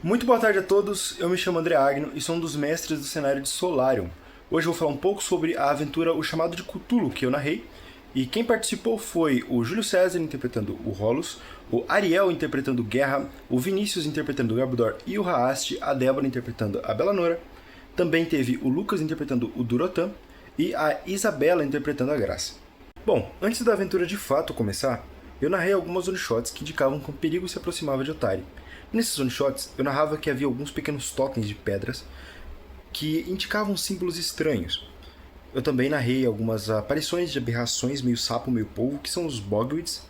Muito boa tarde a todos, eu me chamo André Agno e sou um dos mestres do cenário de Solarium. Hoje eu vou falar um pouco sobre a aventura O Chamado de Cthulhu, que eu narrei, e quem participou foi o Júlio César interpretando o Holos, o Ariel interpretando o Guerra, o Vinícius interpretando o Garbodor e o Raast, a Débora interpretando a Belanora, também teve o Lucas interpretando o Durotan e a Isabela interpretando a Graça. Bom, antes da aventura de fato começar, eu narrei algumas one-shots que indicavam que o perigo se aproximava de Otari. Nesses one-shots, eu narrava que havia alguns pequenos totens de pedras que indicavam símbolos estranhos. Eu também narrei algumas aparições de aberrações meio sapo, meio polvo, que são os Bogwits,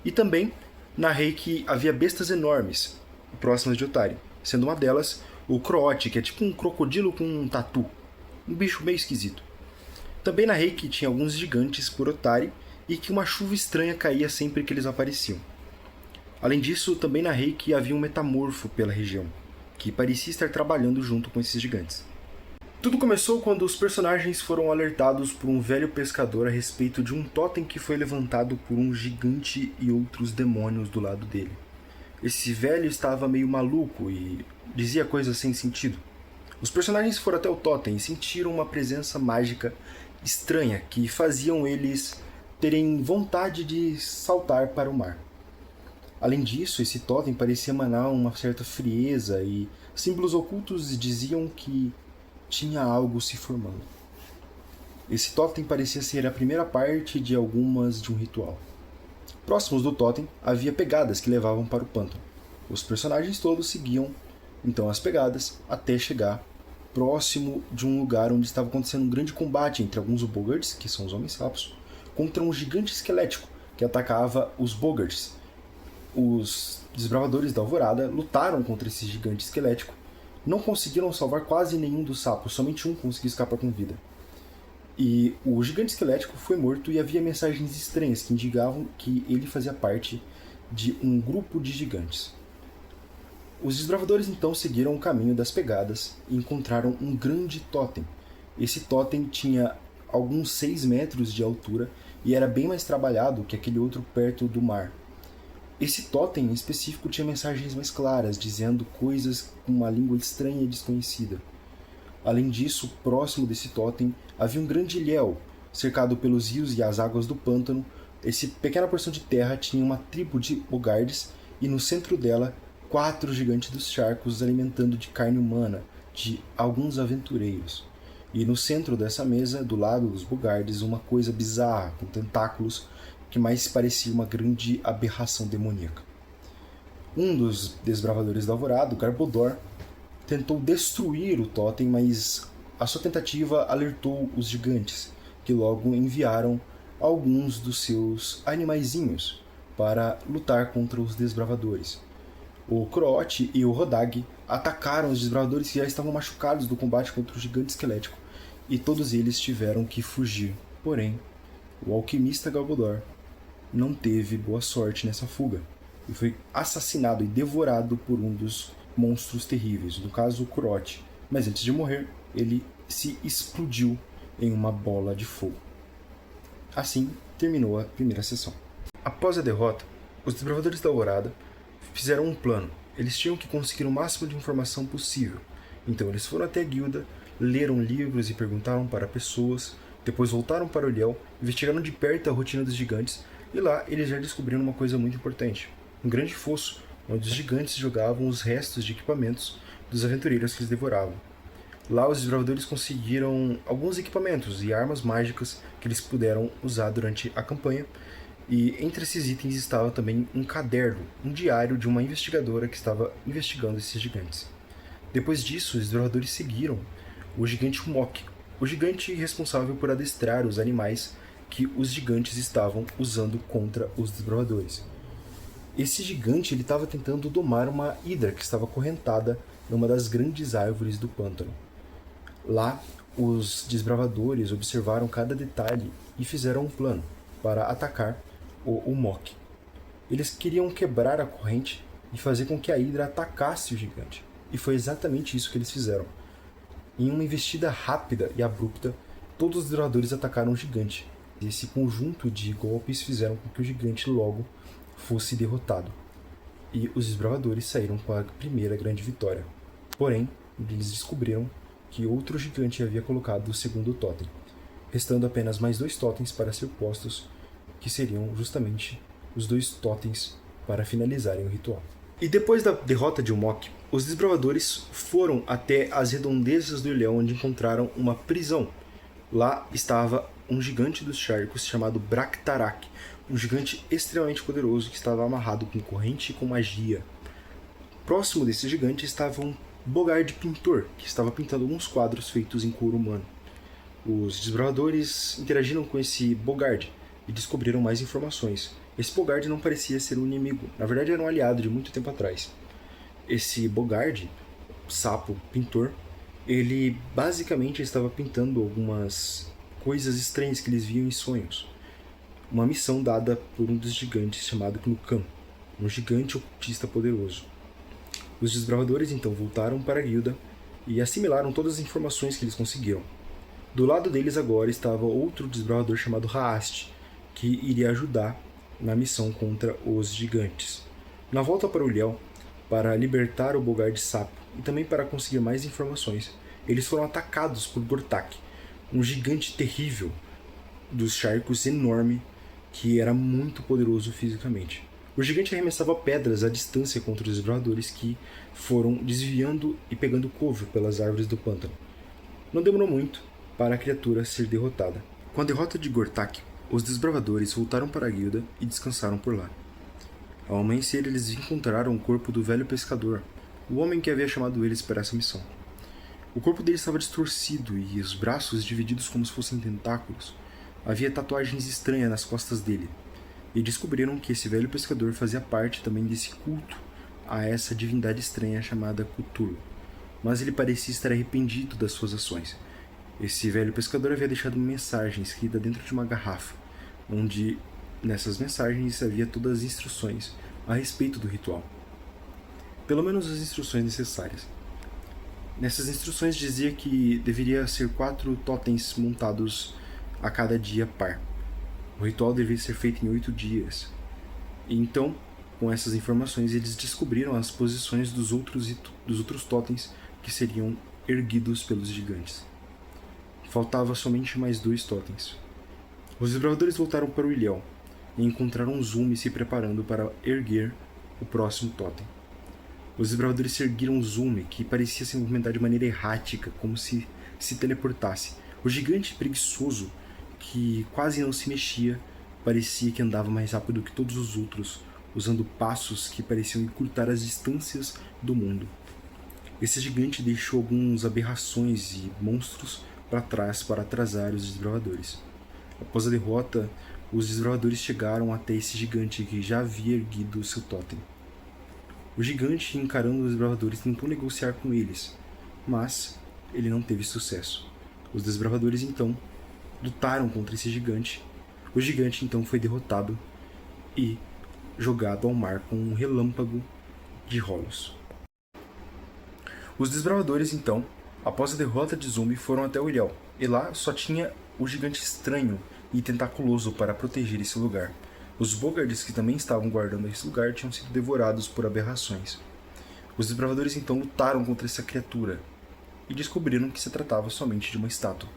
e também narrei que havia bestas enormes próximas de Otari, sendo uma delas o Croate, que é tipo um crocodilo com um tatu, um bicho meio esquisito. Também narrei que tinha alguns gigantes por Otari e que uma chuva estranha caía sempre que eles apareciam. Além disso, também narrei que havia um metamorfo pela região, que parecia estar trabalhando junto com esses gigantes. Tudo começou quando os personagens foram alertados por um velho pescador a respeito de um totem que foi levantado por um gigante e outros demônios do lado dele. Esse velho estava meio maluco e dizia coisas sem sentido. Os personagens foram até o totem e sentiram uma presença mágica estranha que faziam eles terem vontade de saltar para o mar. Além disso, esse totem parecia emanar uma certa frieza e símbolos ocultos diziam que tinha algo se formando. Esse totem parecia ser a primeira parte de algumas de um ritual. Próximos do totem, havia pegadas que levavam para o pântano. Os personagens todos seguiam, então, as pegadas até chegar próximo de um lugar onde estava acontecendo um grande combate entre alguns Bogarts, que são os Homens-Sapos, contra um gigante esquelético que atacava os Bogarts. Os desbravadores da Alvorada lutaram contra esse gigante esquelético. Não conseguiram salvar quase nenhum dos sapos, somente um conseguiu escapar com vida. E o gigante esquelético foi morto e havia mensagens estranhas que indicavam que ele fazia parte de um grupo de gigantes. Os desbravadores então seguiram o caminho das pegadas e encontraram um grande totem. Esse totem tinha alguns 6 metros de altura e era bem mais trabalhado que aquele outro perto do mar. Esse totem em específico tinha mensagens mais claras, dizendo coisas com uma língua estranha e desconhecida. Além disso, próximo desse totem, havia um grande ilhéu, cercado pelos rios e as águas do pântano. Essa pequena porção de terra tinha uma tribo de Bogards, e no centro dela, 4 gigantes dos charcos alimentando de carne humana, de alguns aventureiros. E no centro dessa mesa, do lado dos Bogards, uma coisa bizarra, com tentáculos, que mais parecia uma grande aberração demoníaca. Um dos desbravadores da Alvorada, o Garbodor, tentou destruir o totem, mas a sua tentativa alertou os gigantes, que logo enviaram alguns dos seus animaizinhos para lutar contra os desbravadores. O Croate e o Rodag atacaram os desbravadores que já estavam machucados do combate contra o gigante esquelético, e todos eles tiveram que fugir. Porém, o alquimista Garbodor não teve boa sorte nessa fuga e foi assassinado e devorado por um dos monstros terríveis, no caso o Croate. Mas antes de morrer, ele se explodiu em uma bola de fogo. Assim terminou a primeira sessão. Após a derrota, os desbravadores da Alvorada fizeram um plano. Eles tinham que conseguir o máximo de informação possível. Então eles foram até a guilda, leram livros e perguntaram para pessoas, depois voltaram para o ilhéu, investigaram de perto a rotina dos gigantes, e lá eles já descobriram uma coisa muito importante: um grande fosso onde os gigantes jogavam os restos de equipamentos dos aventureiros que eles devoravam. Lá os desbravadores conseguiram alguns equipamentos e armas mágicas que eles puderam usar durante a campanha, e entre esses itens estava também um caderno, um diário de uma investigadora que estava investigando esses gigantes. Depois disso, os desbravadores seguiram o gigante Mok, o gigante responsável por adestrar os animais que os gigantes estavam usando contra os desbravadores. Esse gigante estava tentando domar uma hidra que estava acorrentada numa das grandes árvores do pântano. Lá, os desbravadores observaram cada detalhe e fizeram um plano para atacar o Mok. Eles queriam quebrar a corrente e fazer com que a hidra atacasse o gigante. E foi exatamente isso que eles fizeram. Em uma investida rápida e abrupta, todos os desbravadores atacaram o gigante. Esse conjunto de golpes fizeram com que o gigante logo fosse derrotado. e os desbravadores saíram com a primeira grande vitória. Porém, eles descobriram que outro gigante havia colocado o segundo totem, restando apenas mais 2 totens para ser postos, que seriam justamente os 2 totens para finalizarem o ritual. E depois da derrota de Umok, os desbravadores foram até as redondezas do ilhéu, onde encontraram uma prisão. Lá estava um gigante dos charcos chamado Bractarak, um gigante extremamente poderoso que estava amarrado com corrente e com magia. Próximo desse gigante estava um Bogard pintor, que estava pintando alguns quadros feitos em couro humano. Os desbravadores interagiram com esse Bogard e descobriram mais informações. Esse Bogard não parecia ser um inimigo, na verdade era um aliado de muito tempo atrás. Esse Bogard, sapo pintor, ele basicamente estava pintando algumas coisas estranhas que eles viam em sonhos. Uma missão dada por um dos gigantes chamado Knukan, um gigante ocultista poderoso. Os desbravadores então voltaram para a guilda e assimilaram todas as informações que eles conseguiram. Do lado deles agora estava outro desbravador chamado Haast, que iria ajudar na missão contra os gigantes. Na volta para o ilhéu, para libertar o Bogard Sapo e também para conseguir mais informações, eles foram atacados por Gortak, um gigante terrível dos charcos enorme que era muito poderoso fisicamente. O gigante arremessava pedras à distância contra os desbravadores, que foram desviando e pegando cover pelas árvores do pântano. Não demorou muito para a criatura ser derrotada. Com a derrota de Gortak, os desbravadores voltaram para a guilda e descansaram por lá. Ao amanhecer, eles encontraram o corpo do velho pescador, o homem que havia chamado eles para essa missão. O corpo dele estava distorcido e os braços divididos como se fossem tentáculos. Havia tatuagens estranhas nas costas dele. E descobriram que esse velho pescador fazia parte também desse culto a essa divindade estranha chamada Cthulhu. Mas ele parecia estar arrependido das suas ações. Esse velho pescador havia deixado uma mensagem escrita dentro de uma garrafa, onde nessas mensagens havia todas as instruções a respeito do ritual. Pelo menos as instruções necessárias. Nessas instruções dizia que deveria ser 4 totens montados a cada dia par. O ritual deveria ser feito em 8 dias. E então, com essas informações, eles descobriram as posições dos outros totens que seriam erguidos pelos gigantes. Faltava somente mais 2 totens. Os desbravadores voltaram para o ilhéu e encontraram Zumi se preparando para erguer o próximo totem. Os desbravadores ergueram Zumi, que parecia se movimentar de maneira errática, como se teleportasse. O gigante preguiçoso, que quase não se mexia, parecia que andava mais rápido que todos os outros, usando passos que pareciam encurtar as distâncias do mundo. Esse gigante deixou algumas aberrações e monstros para trás para atrasar os desbravadores. Após a derrota, os desbravadores chegaram até esse gigante que já havia erguido seu totem. O gigante, encarando os desbravadores, tentou negociar com eles, mas ele não teve sucesso. Os desbravadores então lutaram contra esse gigante. O gigante então foi derrotado e jogado ao mar com um relâmpago de rolos. Os desbravadores então, após a derrota de Zumi, foram até o ilhéu, e lá só tinha o gigante estranho e tentaculoso para proteger esse lugar. Os Bogards que também estavam guardando esse lugar tinham sido devorados por aberrações. Os desbravadores então lutaram contra essa criatura e descobriram que se tratava somente de uma estátua.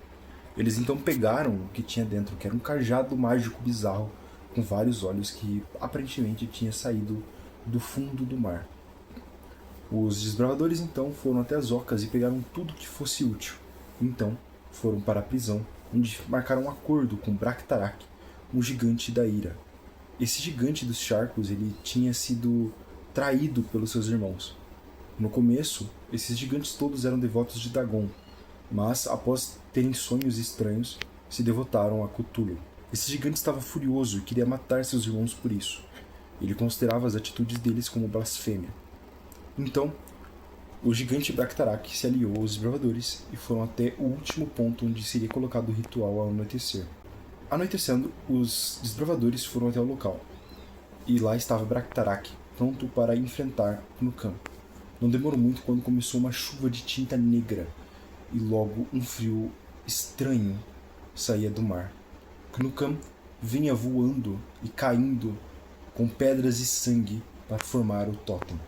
Eles então pegaram o que tinha dentro, que era um cajado mágico bizarro com vários olhos que aparentemente tinha saído do fundo do mar. Os desbravadores então foram até as ocas e pegaram tudo que fosse útil. Então foram para a prisão, onde marcaram um acordo com Bractarak, um gigante da ira. Esse gigante dos charcos ele tinha sido traído pelos seus irmãos. No começo, esses gigantes todos eram devotos de Dagon, mas após terem sonhos estranhos, se devotaram a Cthulhu. Esse gigante estava furioso e queria matar seus irmãos por isso. Ele considerava as atitudes deles como blasfêmia. Então, o gigante Bractarak se aliou aos desbravadores e foram até o último ponto onde seria colocado o ritual ao anoitecer. Anoitecendo, os desbravadores foram até o local. E lá estava Bractarak, pronto para enfrentar Knukan. Não demorou muito quando começou uma chuva de tinta negra e logo um frio estranho saía do mar. Knukan vinha voando e caindo com pedras e sangue para formar o totem.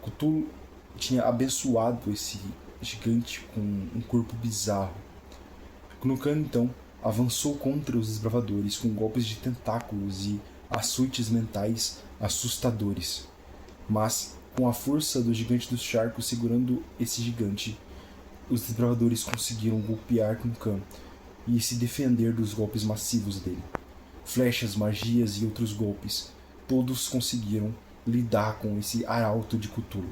Cthulhu tinha abençoado esse gigante com um corpo bizarro. Knukan, então, avançou contra os desbravadores com golpes de tentáculos e açoites mentais assustadores. Mas, com a força do gigante dos charcos segurando esse gigante, os desbravadores conseguiram golpear Knukan e se defender dos golpes massivos dele. Flechas, magias e outros golpes, todos conseguiram lidar com esse arauto de Cthulhu.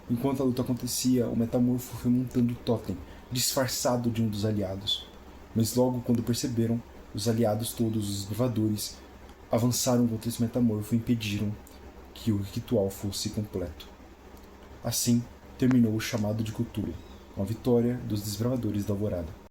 Enquanto a luta acontecia, o metamorfo foi montando o totem, disfarçado de um dos aliados. Mas logo quando perceberam, os aliados todos, os desbravadores, avançaram contra esse metamorfo e impediram que o ritual fosse completo. Assim, terminou o chamado de Cthulhu, uma vitória dos desbravadores da Alvorada.